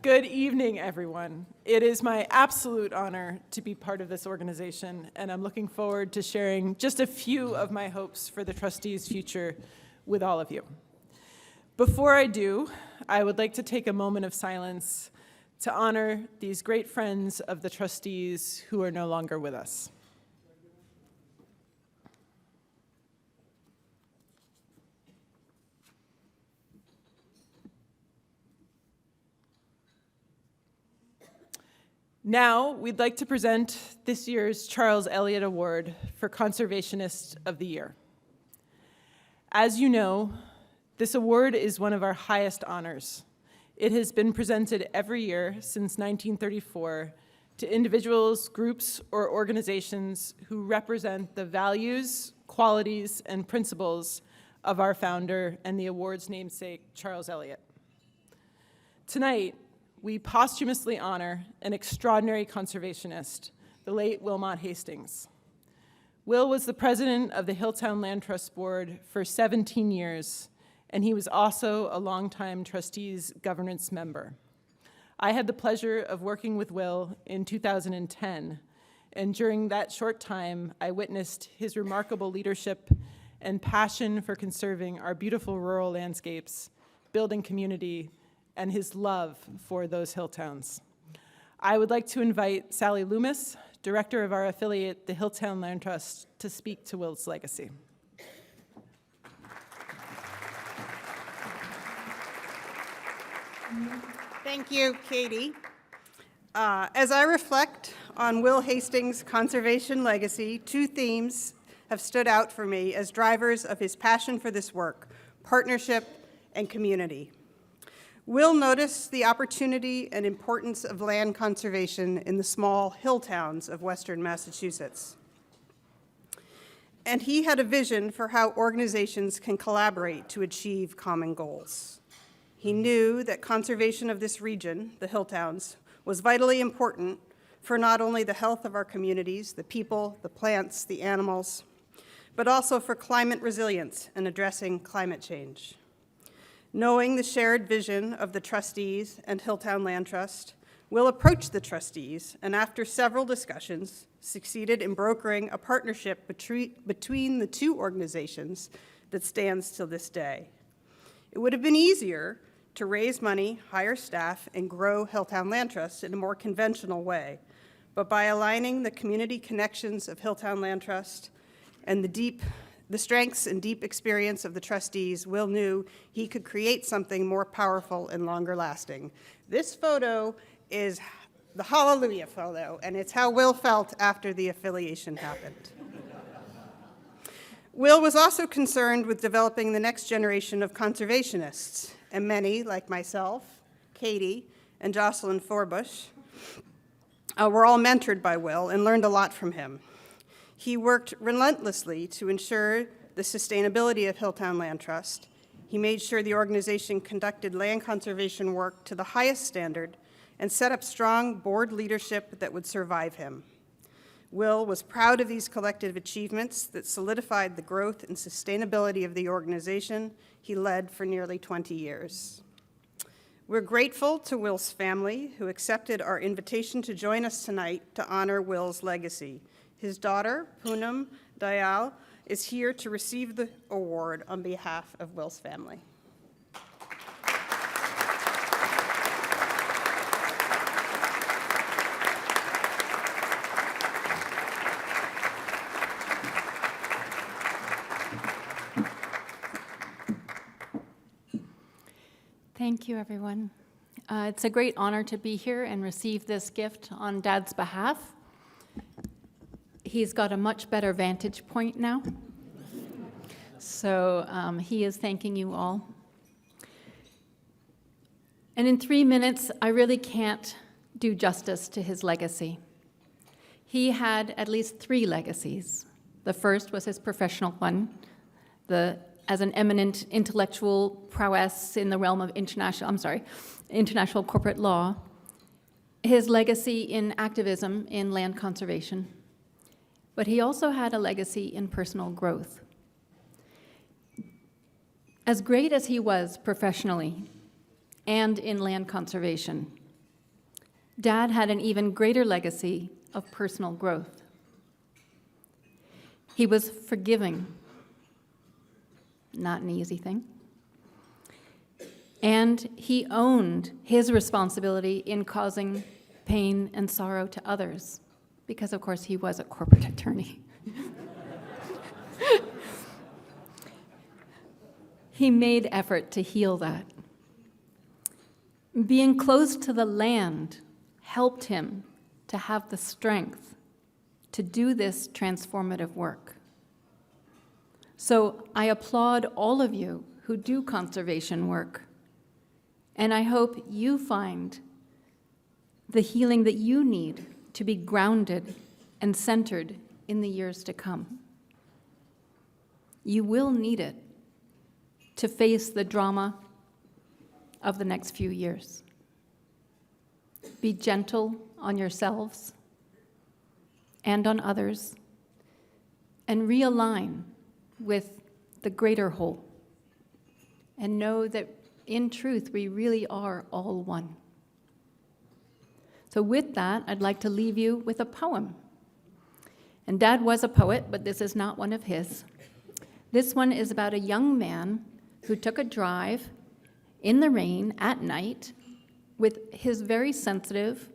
Good evening, everyone. It is my absolute honor to be part of this organization, and I'm looking forward to sharing just a few of my hopes for the trustees' future with all of you. Before I do, I would like to take a moment of silence to honor these great friends of the trustees who are no longer with us. Now, we'd like to present this year's Charles Elliott Award for Conservationist of the Year. As you know, this award is one of our highest honors. It has been presented every year since 1934 to individuals, groups, or organizations who represent the values, qualities, and principles of our founder and the award's namesake, Charles Elliott. Tonight, we posthumously honor an extraordinary conservationist, the late Wilmot Hastings. Will was the president of the Hilltown Land Trust Board for 17 years, and he was also a longtime trustees governance member. I had the pleasure of working with Will in 2010, And during that short time, I witnessed his remarkable leadership and passion for conserving our beautiful rural landscapes, building community, and his love for those hill towns. I would like to invite Sally Loomis, director of our affiliate, the Hilltown Land Trust, to speak to Will's legacy. Thank you, Katie. As I reflect on Will Hastings' conservation legacy, two themes have stood out for me as drivers of his passion for this work: partnership and community. Will noticed the opportunity and importance of land conservation in the small hill towns of Western Massachusetts. And he had a vision for how organizations can collaborate to achieve common goals. He knew that conservation of this region, the hill towns, was vitally important for not only the health of our communities, the people, the plants, the animals, but also for climate resilience and addressing climate change. Knowing the shared vision of the trustees and Hilltown Land Trust, Will approached the trustees and after several discussions, succeeded in brokering a partnership between the two organizations that stands till this day. It would have been easier to raise money, hire staff, and grow Hilltown Land Trust in a more conventional way. But by aligning the community connections of Hilltown Land Trust and the strengths and deep experience of the trustees, Will knew he could create something more powerful and longer lasting. This photo is the hallelujah photo, and it's how Will felt after the affiliation happened. Will was also concerned with developing the next generation of conservationists, and many, like myself, Katie, and Jocelyn Forbush, were all mentored by Will and learned a lot from him. He worked relentlessly to ensure the sustainability of Hilltown Land Trust. He made sure the organization conducted land conservation work to the highest standard and set up strong board leadership that would survive him. Will was proud of these collective achievements that solidified the growth and sustainability of the organization he led for nearly 20 years. We're grateful to Will's family, who accepted our invitation to join us tonight to honor Will's legacy. His daughter, Poonam Dayal, is here to receive the award on behalf of Will's family. Thank you, everyone. It's a great honor to be here and receive this gift on Dad's behalf. He's got a much better vantage point now, so he is thanking you all. And in 3 minutes, I really can't do justice to his legacy. He had at least 3 legacies. The first was his professional one, as an eminent intellectual prowess in the realm of international corporate law, his legacy in activism in land conservation, but he also had a legacy in personal growth. As great as he was professionally and in land conservation, Dad had an even greater legacy of personal growth. He was forgiving. Not an easy thing. And he owned his responsibility in causing pain and sorrow to others, because of course he was a corporate attorney. He made effort to heal that. Being close to the land helped him to have the strength to do this transformative work. So I applaud all of you who do conservation work, and I hope you find the healing that you need to be grounded and centered in the years to come. You will need it to face the drama of the next few years. Be gentle on yourselves and on others, and realign with the greater whole, and know that in truth we really are all one. So with that, I'd like to leave you with a poem And Dad was a poet, but this is not one of his. This one is about a young man who took a drive in the rain at night with his very sensitive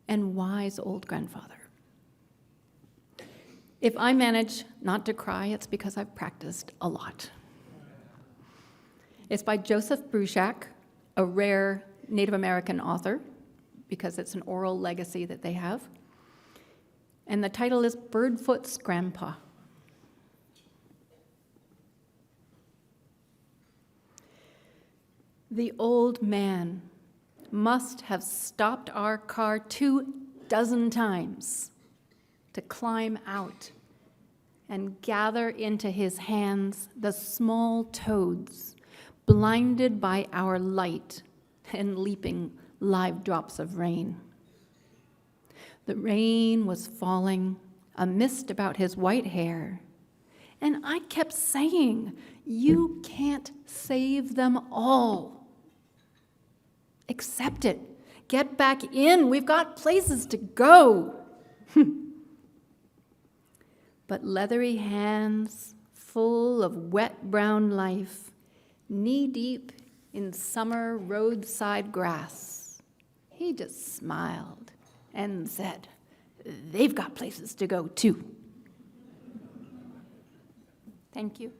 and wise old grandfather. If I manage not to cry, it's because I've practiced a lot. It's by Joseph Bruchac, a rare Native American author, because it's an oral legacy that they have. And the title is Birdfoot's Grandpa. The old man must have stopped our car 24 times to climb out and gather into his hands the small toads, blinded by our light and leaping live drops of rain. The rain was falling, a mist about his white hair, and I kept saying, "You can't save them all. Accept it. Get back in. We've got places to go." But leathery hands, full of wet brown life, knee-deep in summer roadside grass, he just smiled and said, "They've got places to go too." Thank you.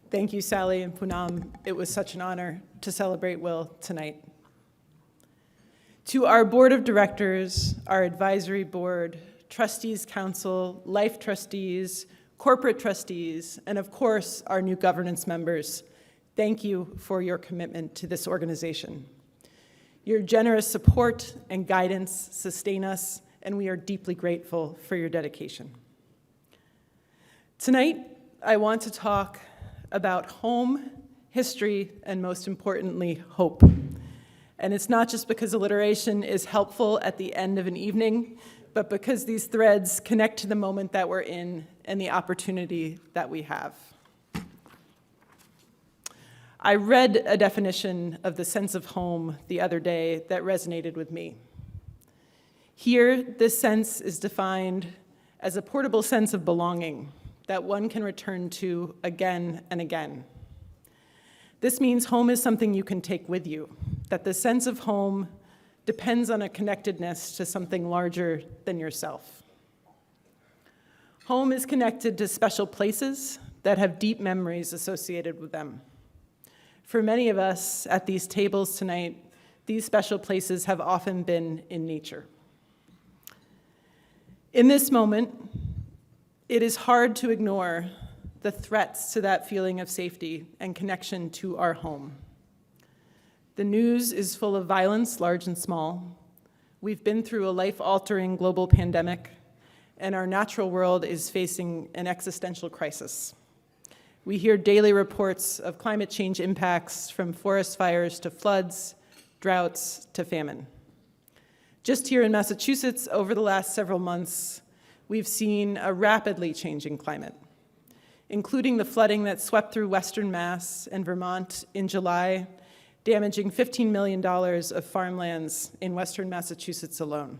Thank you, Sally and Poonam. It was such an honor to celebrate Will tonight. To our board of directors, our advisory board, trustees council, life trustees, corporate trustees, and of course, our new governance members, thank you for your commitment to this organization. Your generous support and guidance sustain us, and we are deeply grateful for your dedication. Tonight, I want to talk about home, history, and most importantly, hope. And it's not just because alliteration is helpful at the end of an evening, but because these threads connect to the moment that we're in and the opportunity that we have. I read a definition of the sense of home the other day that resonated with me. Here, this sense is defined as a portable sense of belonging that one can return to again and again. This means home is something you can take with you, that the sense of home depends on a connectedness to something larger than yourself. Home is connected to special places that have deep memories associated with them. For many of us at these tables tonight, these special places have often been in nature. In this moment, it is hard to ignore the threats to that feeling of safety and connection to our home. The news is full of violence, large and small. We've been through a life-altering global pandemic, and our natural world is facing an existential crisis. We hear daily reports of climate change impacts, from forest fires to floods, droughts to famine. Just here in Massachusetts, over the last several months, we've seen a rapidly changing climate, including the flooding that swept through Western Mass and Vermont in July, damaging $15 million of farmlands in Western Massachusetts alone.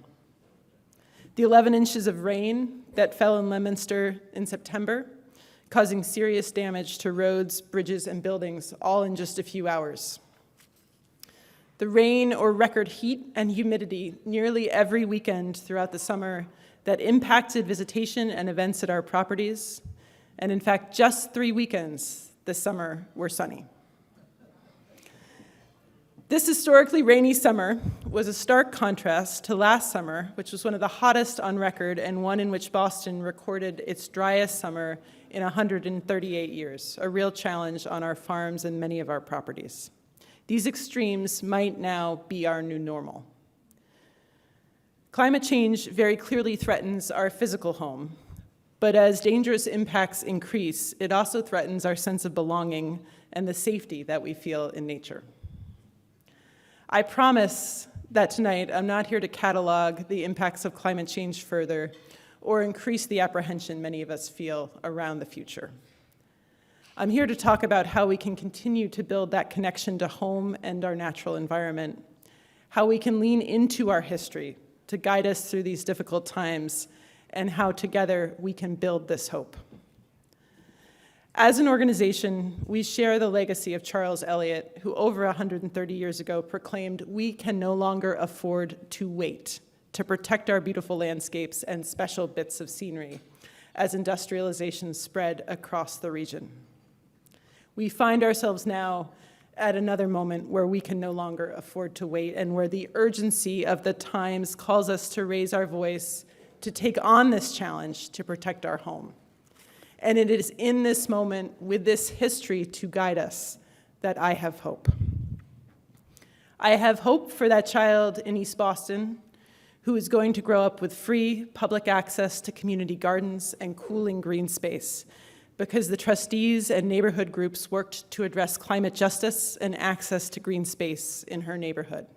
The 11 inches of rain that fell in Leominster in September, causing serious damage to roads, bridges, and buildings, all in just a few hours. The rain or record heat and humidity nearly every weekend throughout the summer that impacted visitation and events at our properties, and in fact, just 3 weekends this summer were sunny. This historically rainy summer was a stark contrast to last summer, which was one of the hottest on record and one in which Boston recorded its driest summer in 138 years, a real challenge on our farms and many of our properties. These extremes might now be our new normal. Climate change very clearly threatens our physical home, But as dangerous impacts increase, it also threatens our sense of belonging and the safety that we feel in nature. I promise that tonight I'm not here to catalog the impacts of climate change further or increase the apprehension many of us feel around the future. I'm here to talk about how we can continue to build that connection to home and our natural environment, how we can lean into our history to guide us through these difficult times, and how together we can build this hope. As an organization, we share the legacy of Charles Eliot, who over 130 years ago proclaimed, "We can no longer afford to wait to protect our beautiful landscapes and special bits of scenery as industrialization spread across the region." We find ourselves now at another moment where we can no longer afford to wait, and where the urgency of the times calls us to raise our voice, to take on this challenge to protect our home. And it is in this moment, with this history to guide us, that I have hope. I have hope for that child in East Boston who is going to grow up with free public access to community gardens and cooling green space, because the trustees and neighborhood groups worked to address climate justice and access to green space in her neighborhood.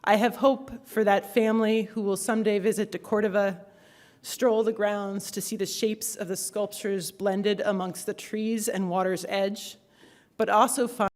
I have hope for that family who will someday visit to Cordova, stroll the grounds to see the shapes of the sculptures blended amongst the trees and water's edge, but also find